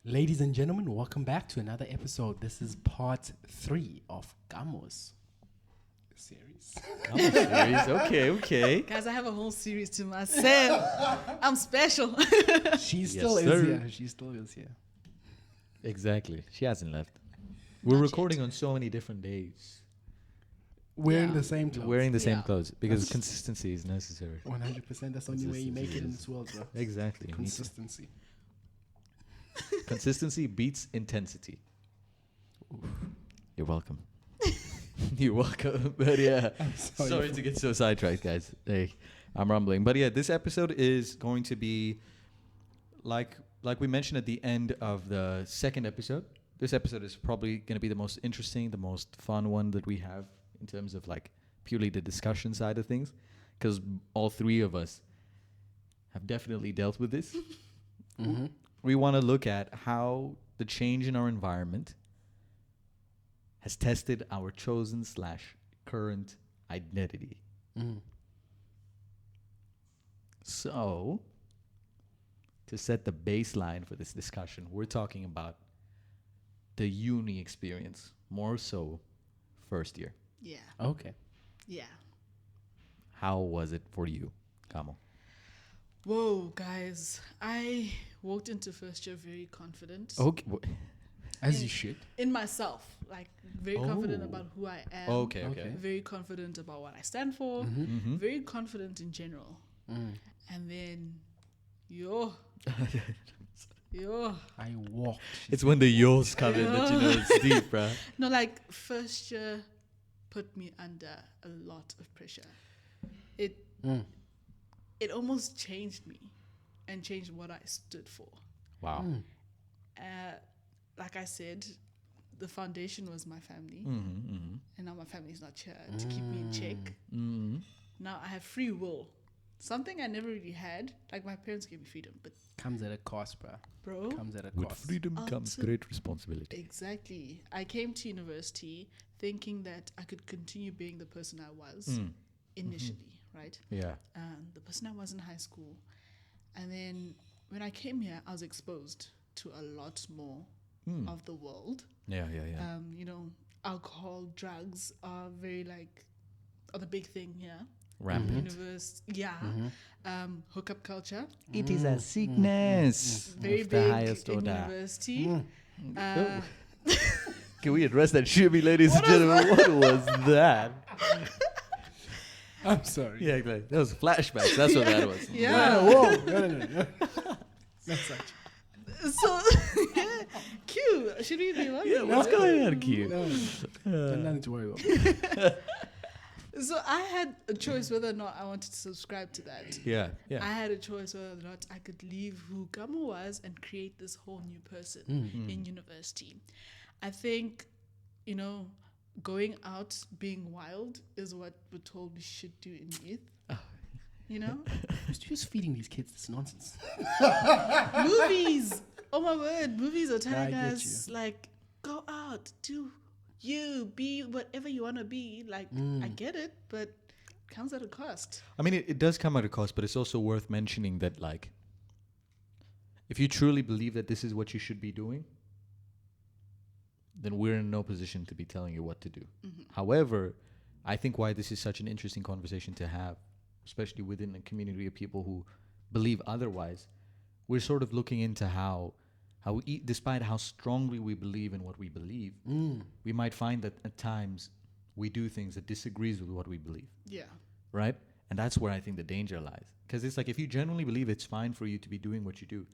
Ladies and gentlemen, welcome back to another episode. This is part 3 of Kamo's series. Series. Okay. Guys, I have a whole series to myself. I'm special. She Yes, still is sir. here. She still is here. Exactly. She hasn't left. We're Not recording on so many different days. Wearing Yeah. the same clothes. Wearing the same Yeah. clothes because consistency is necessary. 100%. That's the only way you make it in this world, bro. Exactly. Me too. Consistency. Consistency beats intensity. You're welcome. You're welcome. But yeah, sorry to get so sidetracked, guys. Hey, I'm rumbling. But yeah, this episode is going to be like we mentioned at the end of the second episode. This episode is probably going to be the most interesting, the most fun one that we have in terms of like purely the discussion side of things, because all three of us have definitely dealt with this. Mm-hmm. We want to look at how the change in our environment has tested our chosen / current identity. Mm. So, to set the baseline for this discussion, we're talking about the uni experience, more so first year. Yeah. Okay. Yeah. How was it for you, Kamo? Whoa, guys. I walked into first year very confident. Okay. As you should. In myself. Like, very confident Oh. about who I am. Okay. Very confident about what I stand for. Mm-hmm. Very confident in general. Mm. And then, yo. I walked. It's when the yo's come in that you know it's deep, bruh. No, like, first year put me under a lot of pressure. It almost changed me and changed what I stood for. Wow. Like I said, the foundation was my family, Mm-hmm. and now my family's not here to keep me in check. Mm-hmm. Now I have free will, something I never really had. Like, my parents gave me freedom, but Comes at a cost, bro. Comes at a With cost. freedom comes great responsibility. exactly, I came to university thinking that I could continue being the person I was initially, right? Yeah. The person I was in high school, and then when I came here, I was exposed to a lot more of the world. Yeah. You know, alcohol, drugs are are the big thing here. Rampant. Hookup culture, It is a sickness very of the big highest in order. university. Can we address that shimmy, ladies and gentlemen? What was that? I'm sorry. Yeah, that was flashbacks. That's what that was. Yeah. Whoa. No. That's such. So, Q, should we be like? Yeah, what's going on, Q? No, nothing to worry about. So I had a choice whether or not I wanted to subscribe to that. Yeah. I had a choice whether or not I could leave who Kamo was and create this whole new person in university. I think, you know, going out being wild is what we're told we should do in youth. You know? Who's feeding these kids this nonsense? Movies! Oh my word, movies are telling I get us, like, go out, do you, be whatever you want to be. Like, I get it, but it comes at a cost. I mean, it does come at a cost, but it's also worth mentioning that, like, if you truly believe that this is what you should be doing, then we're in no position to be telling you what to do. However, I think why this is such an interesting conversation to have, especially within a community of people who believe otherwise, we're sort of looking into how we, despite how strongly we believe in what we believe, we might find that at times we do things that disagrees with what we believe. Yeah. Right? And that's where I think the danger lies. Because it's like, if you genuinely believe it's fine for you to be doing what you do,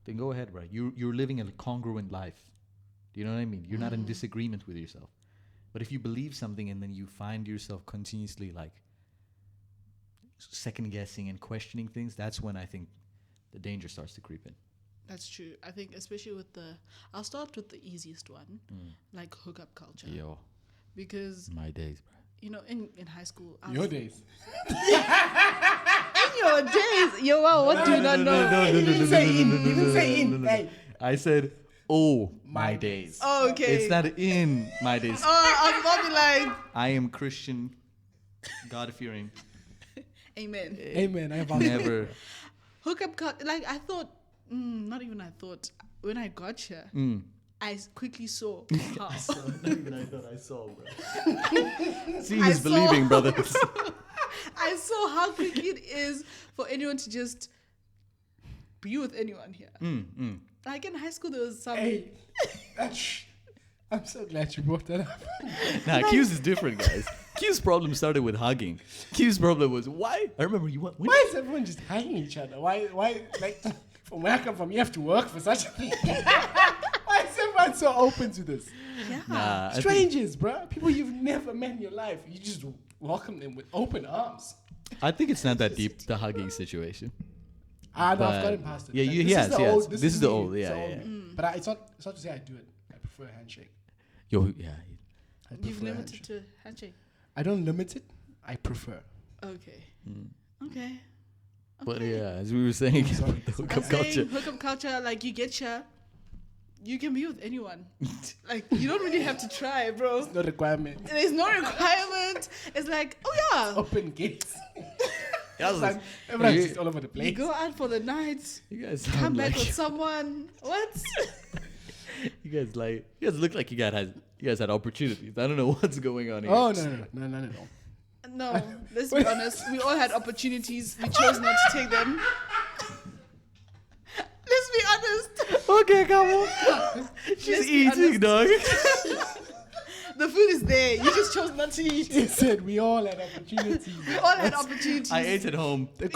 then go ahead, right? You're living a congruent life. Do you know what I mean? You're not in disagreement with yourself. But if you believe something and then you find yourself continuously like second guessing and questioning things, that's when I think the danger starts to creep in. That's true. I think especially I'll start with the easiest one, like hookup culture. Yo, Because, my days, bro. you know, in high school. Your days. In your days. Yo, wow, what do you not know? He didn't say in. Hey. I said, oh, my days. Oh, okay. It's not in my days. I'm probably like, I am Christian, God-fearing. amen. Amen. I have Never. Hookup culture, like, I thought Not even I thought. When I got here, I quickly saw how. Not even I thought I saw, bro. Seeing is believing, brothers. I saw how quickly it is for anyone to just be with anyone here. Like in high school, there was some. Hey, I'm so glad you brought that up. Nah, Q's is different, guys. Q's problem started with hugging. Q's problem was why? I remember you went. Why is everyone just hugging each other? Why, like, from where I come from, you have to work for such a thing. Why is everyone so open to this? Yeah. Nah, Strangers, bro. People you've never met in your life. You just welcome them with open arms. I think it's not that deep, the hugging situation. No, I've But- gotten past it. yeah, Like, you- this yes, is the yes. old- This is the me. old, It's yeah, the yeah. old. But it's not to say I do it. I prefer a handshake. Yo, yeah. I You've prefer a limited handshake. to handshake. I don't limit it. I prefer. Okay. Okay. But yeah, as we were saying, Sorry. the hookup I'm culture. saying hookup culture, like you get here, you can be with anyone. Like you don't really have to try, bro. No requirement. There's no requirement. It's like, oh yeah, Open gates. That was- Everyone's you- just all over the you place. go out for the night, You guys come sound back like with someone. What? you guys look like you guys had opportunities. I don't know what's going on here. Oh no. No, let's be honest. We all had opportunities. We chose not to take them. Let's be honest. Okay, Kamo. She's Let's be eating, honest. dog. The food is there. You just chose not to eat. He said we all had opportunities. We all had opportunities. I ate at home. The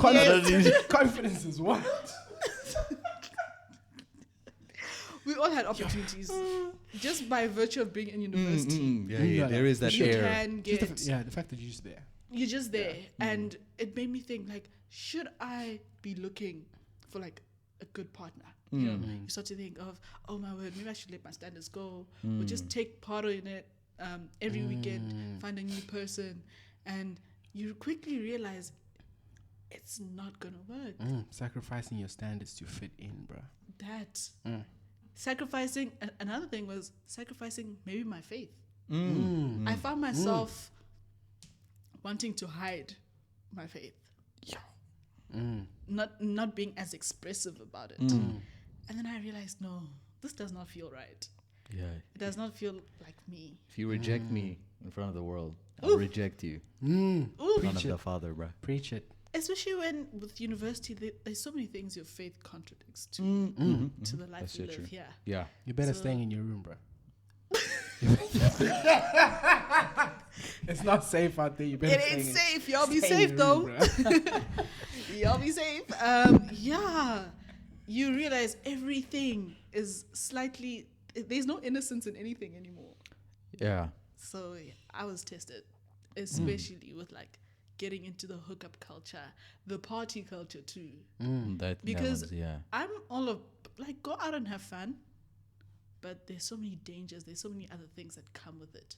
confidence is what? We all had opportunities. Just by virtue of being in university. Yeah, there is that You air. can get. The fact that you're just there. You're just there. And it made me think, like, should I be looking for, like, a good partner? You know, you start to think of, oh my word, maybe I should let my standards go, or just take part in it every weekend, find a new person, and you quickly realize it's not gonna work. Sacrificing your standards to fit in, bro. That sacrificing. Another thing was sacrificing maybe my faith. I found myself wanting to hide my faith, not being as expressive about it. And then I realized, no, this does not feel right. Yeah. It does not feel like me. If you reject me in front of the world, I'll reject you in front of the Father, bro. Preach it. Especially when with university, there's so many things your faith contradicts to the life That's we so live true. here. Yeah. You're better So- staying in your room, bro. It's not safe out there. You better It stay ain't in- safe. Y'all be stay in safe your though. room, bro. Y'all be safe. Yeah. You realize everything is slightly. There's no innocence in anything anymore. Yeah. So yeah, I was tested, especially with like getting into the hookup culture, the party culture too. That Because one's- yeah. I'm all of like go out and have fun, but there's so many dangers. There's so many other things that come with it.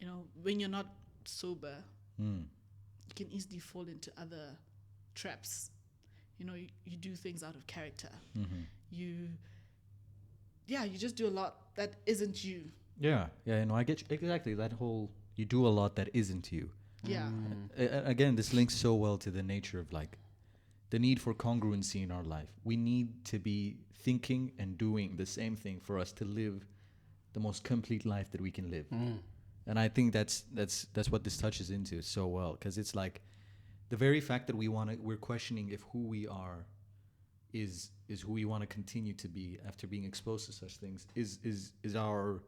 You know, when you're not sober, you can easily fall into other traps. You know, you do things out of character. You just do a lot that isn't you. Yeah. Yeah. No, I get you. Exactly that whole. You do a lot that isn't you. Yeah. Again, this links so well to the nature of like the need for congruency in our life. We need to be thinking and doing the same thing for us to live the most complete life that we can live. And I think that's what this touches into so well, because it's like the very fact that we're questioning if who we are is who we want to continue to be after being exposed to such things is our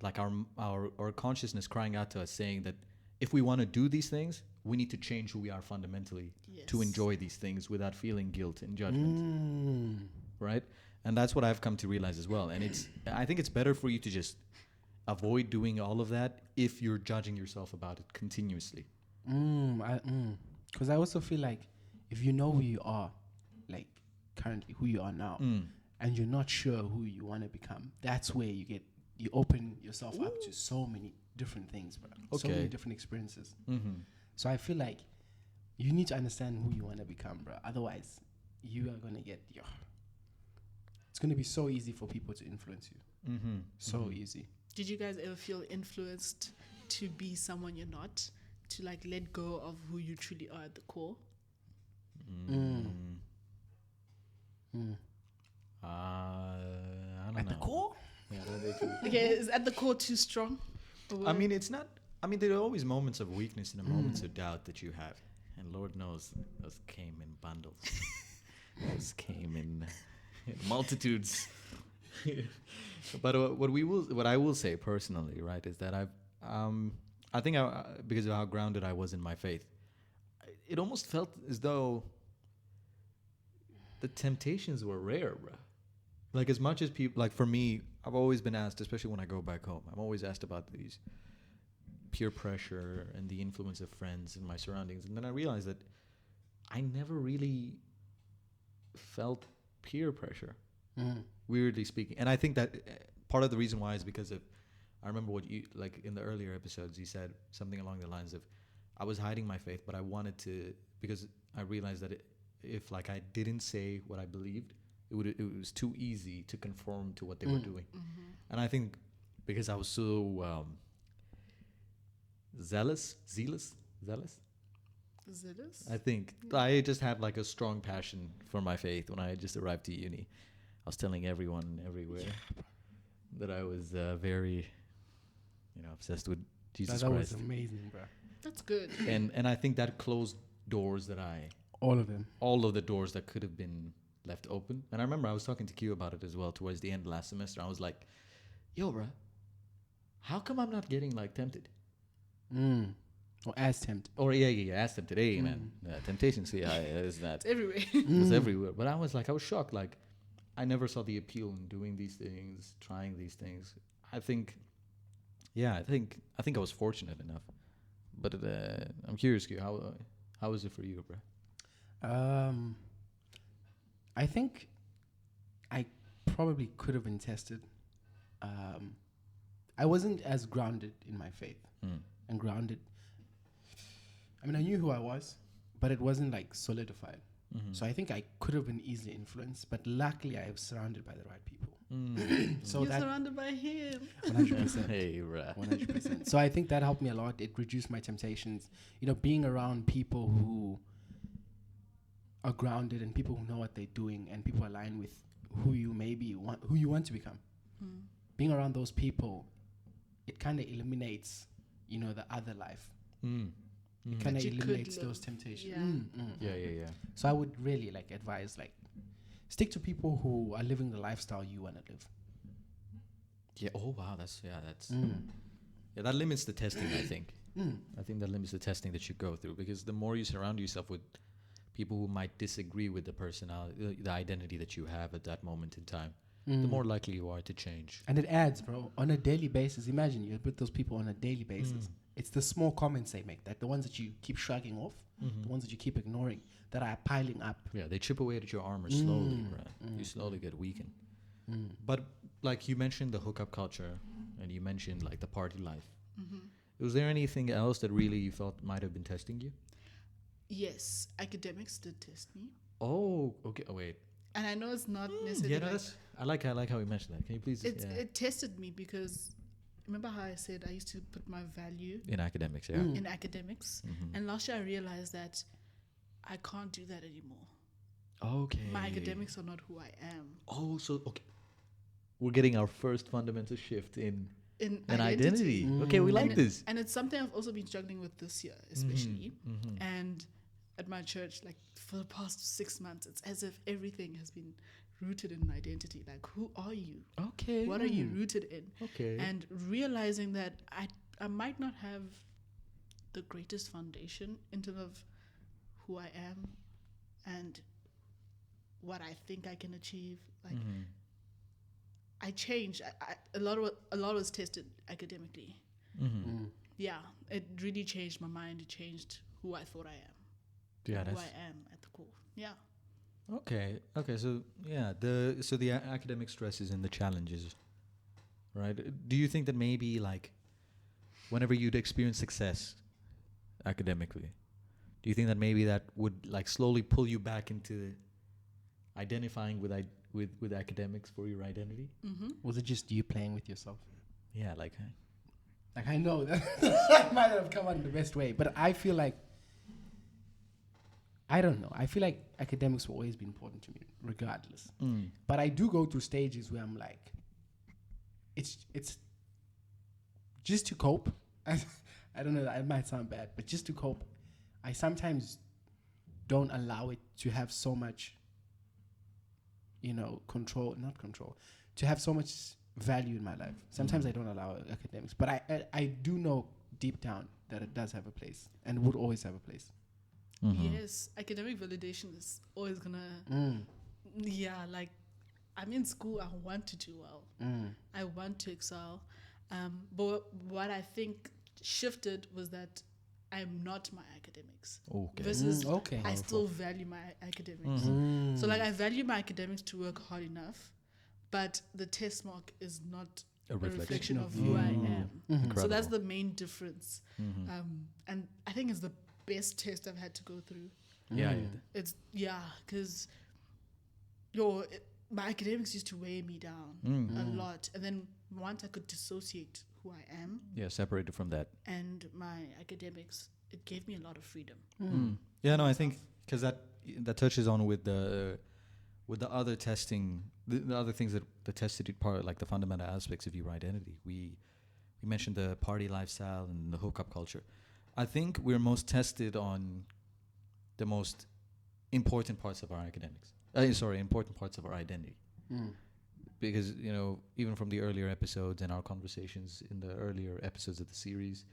like our consciousness crying out to us, saying that if we want to do these things, we need to change who we are fundamentally to Yes. enjoy these things without feeling guilt and judgment. Right? And that's what I've come to realize as well. And I think it's better for you to just avoid doing all of that if you're judging yourself about it continuously. Because I also feel like if you know who you are, like currently who you are now, and you're not sure who you want to become, that's where you open yourself up to so many different things, bro. So many Okay. different experiences. So I feel like you need to understand who you want to become, bro. Otherwise, you are gonna get it's gonna be so easy for people to influence you. So easy. Did you guys ever feel influenced to be someone you're not? To like let go of who you truly are at the core? I don't At know. the core? Yeah, that is- Okay, is at the core too strong? Or I mean, it's not. I mean, there are always moments of weakness and moments of doubt that you have, and Lord knows those came in bundles. Those came in multitudes. But what I will say personally, right, is that I think because of how grounded I was in my faith, it almost felt as though the temptations were rare, bro. Like as much as people, like for me, I've always been asked, especially when I go back home, I'm always asked about these peer pressure and the influence of friends and my surroundings. And then I realized that I never really felt peer pressure, weirdly speaking. And I think that part of the reason why is because of, I remember what you, like in the earlier episodes, you said something along the lines of, I was hiding my faith, but I wanted to, because I realized that if like I didn't say what I believed, it was too easy to conform to what they were doing. And I think because I was so zealous. I think I just had like a strong passion for my faith when I just arrived to uni. I was telling everyone everywhere that I was very, obsessed with Jesus that Christ. was amazing, bro. That's good. And I think that closed doors All of them. all of the doors that could have been left open. And I remember I was talking to Q about it as well towards the end last semester. I was like, yo, bro, how come I'm not getting like tempted? Or as tempted. Or yeah, as tempted. Hey, man, temptation, see, is that It's everywhere. it's everywhere. But I was shocked. Like, I never saw the appeal in doing these things, trying these things. I think I was fortunate enough. But I'm curious, Q, how was it for you, bro? I think I probably could have been tested. I wasn't as grounded in my faith and grounded. I mean, I knew who I was, but it wasn't like solidified. So I think I could have been easily influenced, but luckily I was surrounded by the right people. So You're that surrounded by him. 100%. Hey, bro. 100%. So I think that helped me a lot. It reduced my temptations. Being around people who are grounded and people who know what they're doing and people align with who you want to become. Being around those people, it kind of eliminates, the other life. It kind of That you could eliminates live. those temptations. Yeah. Yeah. So I would really advise stick to people who are living the lifestyle you want to live. Yeah. Oh wow, that limits the testing. I think. I think that limits the testing that you go through, because the more you surround yourself with people who might disagree with the personality, the identity that you have at that moment in time, the more likely you are to change. And it adds, bro, on a daily basis. Imagine you're with those people on a daily basis. It's the small comments they make, the ones that you keep shrugging off, the ones that you keep ignoring, that are piling up. Yeah, they chip away at your armor slowly, right? You slowly get weakened. But like you mentioned the hookup culture, and you mentioned like the party life. Was there anything else that really you felt might have been testing you? Yes, academics did test me. Oh, okay. Oh, wait. And I know it's not necessarily. Yeah, no, I like how you mentioned that. Can you please? It tested me because remember how I said I used to put my value In academics, yeah. in academics, and last year I realized that I can't do that anymore. Okay. My academics are not who I am. Oh, so okay. We're getting our first fundamental shift in In identity. Okay, we like this. And it's something I've also been struggling with this year, especially. And at my church, like for the past 6 months, it's as if everything has been rooted in identity. Like, who are you? Okay. What are you rooted in? Okay. And realizing that I might not have the greatest foundation in terms of who I am and what I think I can achieve. Like, I changed. A lot was tested academically. Yeah, it really changed my mind. It changed who I thought I am. Yeah, who I am at the core. Yeah. Okay. So yeah, the academic stresses and the challenges, right? Do you think that maybe like, whenever you'd experience success academically, do you think that maybe that would like slowly pull you back into identifying with academics for your identity? Was it just you playing with yourself? Yeah, like I know that might not have come out in the best way, but I feel like I don't know. I feel like academics will always be important to me, regardless. But I do go through stages where I'm like, it's just to cope. I don't know. It might sound bad, but just to cope, I sometimes don't allow it to have so much, not control, to have so much value in my life. Sometimes I don't allow academics, but I do know deep down that it does have a place and would always have a place. Yes, academic validation is always gonna. Yeah, like I'm in school. I want to do well. I want to excel. But what I think shifted was that I'm not my academics. Okay. Versus okay. I still value my academics. So like I value my academics to work hard enough, but the test mark is not a reflection of who I am. So that's the main difference. And I think it's the best test I've had to go through. It's because my academics used to weigh me down a lot, and then once I could dissociate who I am, separated from that, and my academics, it gave me a lot of freedom. I think because that touches on with the other testing, the other things that the tested part, like the fundamental aspects of your identity. We mentioned the party lifestyle and the hookup culture. I think we're most tested on the most important parts of our academics. Important parts of our identity. Because, even from the earlier episodes and our conversations in the earlier episodes of the series,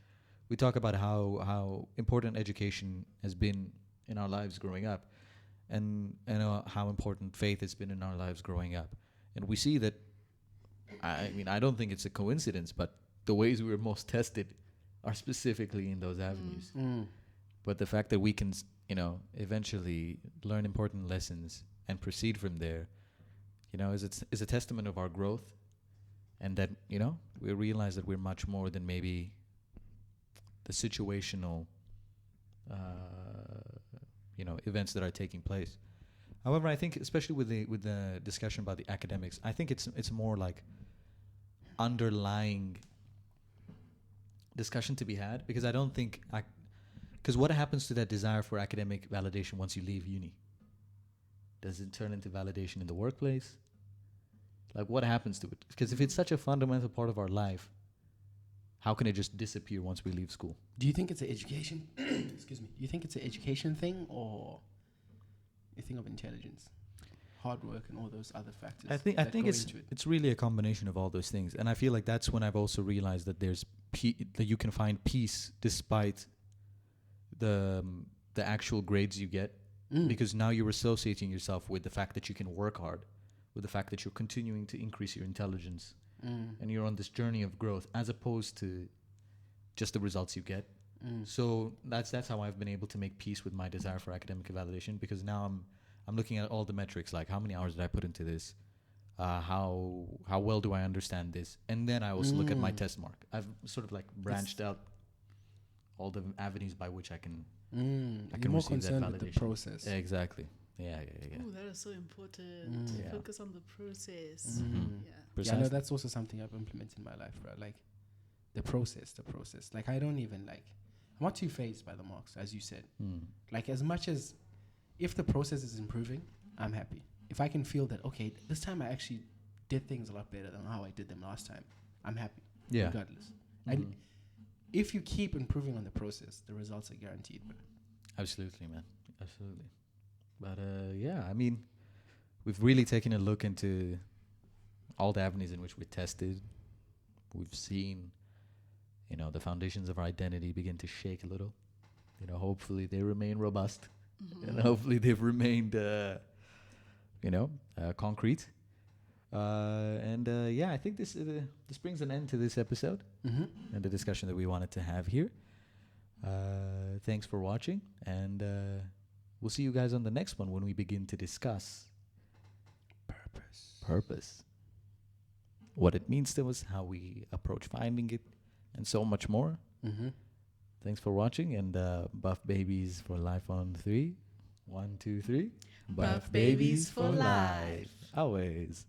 we talk about how important education has been in our lives growing up, and how important faith has been in our lives growing up. And we see that, I don't think it's a coincidence, but the ways we were most tested are specifically in those avenues. But the fact that we can, eventually learn important lessons and proceed from there, is a testament of our growth, and that, we realize that we're much more than maybe the situational, events that are taking place. However, I think especially with the discussion about the academics, I think it's more like underlying discussion to be had, because I don't think because what happens to that desire for academic validation once you leave uni? Does it turn into validation in the workplace? Like, what happens to it? Because if it's such a fundamental part of our life, how can it just disappear once we leave school? Do you think it's an education? Excuse me. Do you think it's an education thing, or a thing of intelligence, hard work, and all those other factors? I think it's really a combination of all those things, and I feel like that's when I've also realized that that you can find peace despite the actual grades you get, because now you're associating yourself with the fact that you can work hard, with the fact that you're continuing to increase your intelligence, and you're on this journey of growth, as opposed to just the results you get. So that's how I've been able to make peace with my desire for academic validation, because now I'm looking at all the metrics, like how many hours did I put into this, how well do I understand this, and then I also look at my test mark. I've sort of like branched out all the avenues by which I can more receive that validation. With the process. Exactly. Yeah. Oh, that is so important. Focus on the process. Yeah, no, that's also something I've implemented in my life, bro. Like the process. Like I don't even I'm not too phased by the marks, as you said. Like, as much as if the process is improving, I'm happy. If I can feel that, okay, this time I actually did things a lot better than how I did them last time, I'm happy. Yeah. Regardless. And if you keep improving on the process, the results are guaranteed, bro. Absolutely, man. Absolutely. But we've really taken a look into all the avenues in which we're tested. We've seen, the foundations of our identity begin to shake a little. Hopefully they remain robust, and hopefully they've remained, concrete. I think this brings an end to this episode and the discussion that we wanted to have here. Thanks for watching, and we'll see you guys on the next one when we begin to discuss purpose, what it means to us, how we approach finding it, and so much more. Thanks for watching, and Buff Babies for life on 3. 1, 2, 3. Buff Babies for life. Always.